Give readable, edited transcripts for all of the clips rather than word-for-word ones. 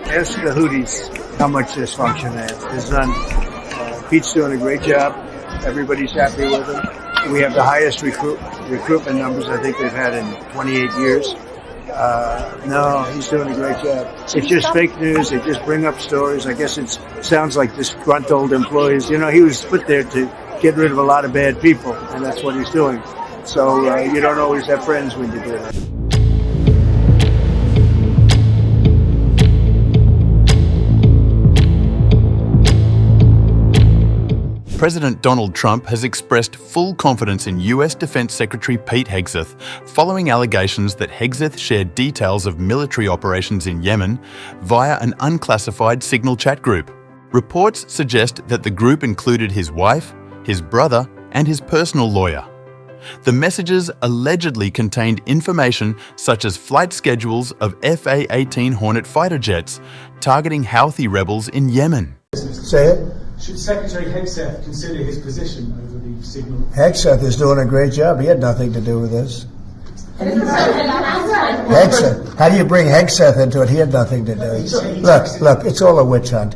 Ask the Houthis how much dysfunction is done. Pete's doing a great job. Everybody's happy with him. We have the highest recruitment numbers I think they've had in 28 years. No, he's doing a great job. It's just fake news. They just bring up stories. I guess it sounds like disgruntled employees. You know, he was put there to get rid of a lot of bad people, and that's what he's doing. So you don't always have friends when you do that. President Donald Trump has expressed full confidence in US Defence Secretary Pete Hegseth following allegations that Hegseth shared details of military operations in Yemen via an unclassified signal chat group. Reports suggest that the group included his wife, his brother, and his personal lawyer. The messages allegedly contained information such as flight schedules of FA-18 Hornet fighter jets targeting Houthi rebels in Yemen. Say it. Should Secretary Hegseth consider his position over the signal? Hegseth is doing a great job. He had nothing to do with this. Hegseth. How do you bring Hegseth into it? He had nothing to do. Look, it's all a witch hunt.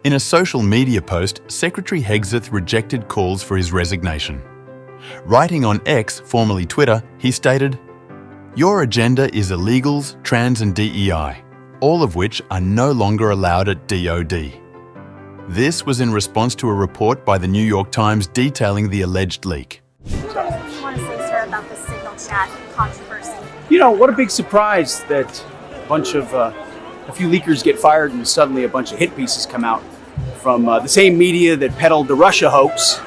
In a social media post, Secretary Hegseth rejected calls for his resignation. Writing on X, formerly Twitter, he stated, "Your agenda is illegals, trans and DEI, all of which are no longer allowed at DOD." This was in response to a report by the New York Times detailing the alleged leak. What do you want to say, sir, about the signal chat controversy? You know, what a big surprise that a few leakers get fired and suddenly a bunch of hit pieces come out from the same media that peddled the Russia hoax.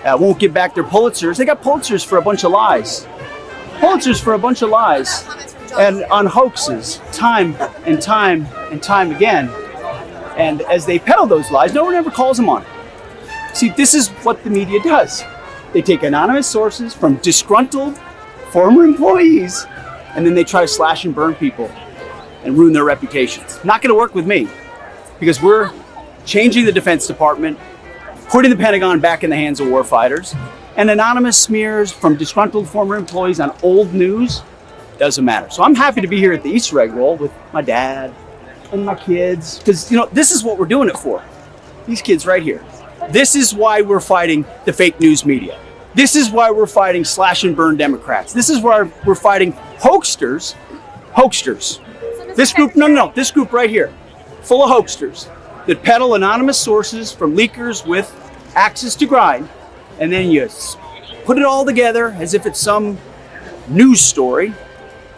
Won't give back their Pulitzers. They got Pulitzers for a bunch of lies. Pulitzers for a bunch of lies and on hoaxes, time and time and time again. And as they peddle those lies, no one ever calls them on it. See, this is what the media does. They take anonymous sources from disgruntled former employees, and then they try to slash and burn people and ruin their reputations. Not gonna work with me, because we're changing the Defense Department, putting the Pentagon back in the hands of warfighters, and anonymous smears from disgruntled former employees on old news doesn't matter. So I'm happy to be here at the Easter egg roll with my dad and my kids, because you know, this is what we're doing it for. These kids right here. This is why we're fighting the fake news media. This is why we're fighting slash and burn Democrats. This is why we're fighting hoaxsters. This group, this group right here, full of hoaxsters that peddle anonymous sources from leakers with axes to grind, and then you put it all together as if it's some news story.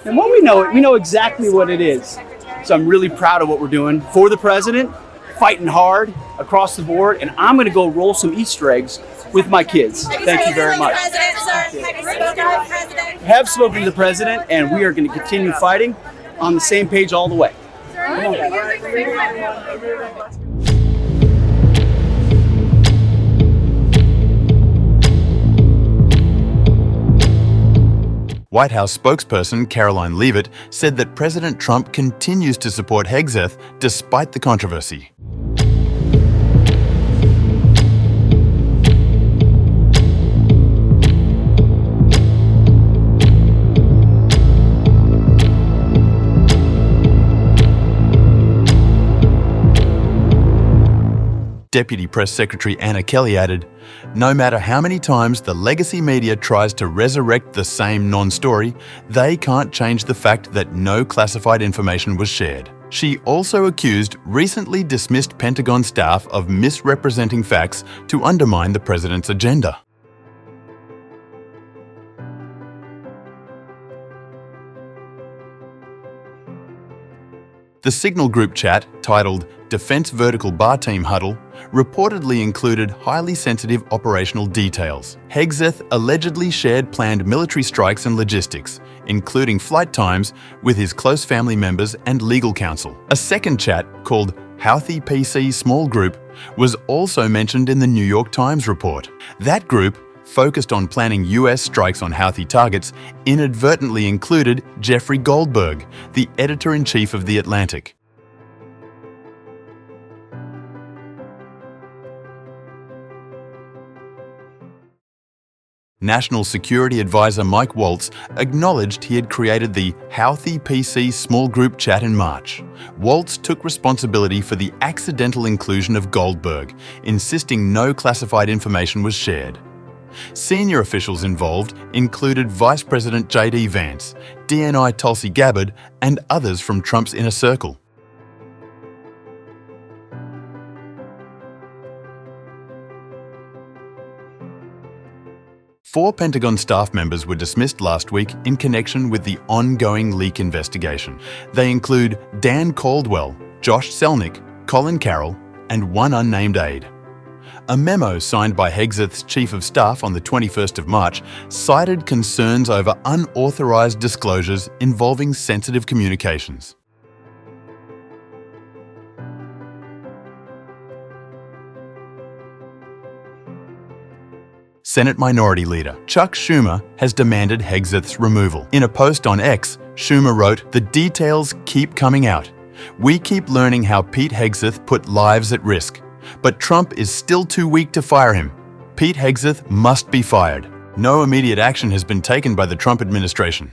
And when we know exactly what it is. So I'm really proud of what we're doing for the president, fighting hard across the board, and I'm gonna go roll some Easter eggs with my kids. Thank you very much. Have spoken to the president, and we are gonna continue fighting on the same page all the way. Come on. White House spokesperson Caroline Leavitt said that President Trump continues to support Hegseth despite the controversy. Deputy Press Secretary Anna Kelly added, "No matter how many times the legacy media tries to resurrect the same non-story, they can't change the fact that no classified information was shared." She also accused recently dismissed Pentagon staff of misrepresenting facts to undermine the president's agenda. The Signal Group chat, titled Defense Vertical Bar Team Huddle, reportedly included highly sensitive operational details. Hegseth allegedly shared planned military strikes and logistics, including flight times, with his close family members and legal counsel. A second chat, called Houthi PC Small Group, was also mentioned in the New York Times report. That group, focused on planning US strikes on Houthi targets, inadvertently included Jeffrey Goldberg, the editor-in-chief of The Atlantic. National Security Advisor Mike Waltz acknowledged he had created the Healthy PC small group chat in March. Waltz took responsibility for the accidental inclusion of Goldberg, insisting no classified information was shared. Senior officials involved included Vice President J.D. Vance, DNI Tulsi Gabbard, and others from Trump's inner circle. Four Pentagon staff members were dismissed last week in connection with the ongoing leak investigation. They include Dan Caldwell, Josh Selnick, Colin Carroll, and one unnamed aide. A memo signed by Hegseth's Chief of Staff on the 21st of March cited concerns over unauthorized disclosures involving sensitive communications. Senate Minority Leader Chuck Schumer has demanded Hegseth's removal. In a post on X, Schumer wrote, "The details keep coming out. We keep learning how Pete Hegseth put lives at risk. But Trump is still too weak to fire him. Pete Hegseth must be fired." No immediate action has been taken by the Trump administration.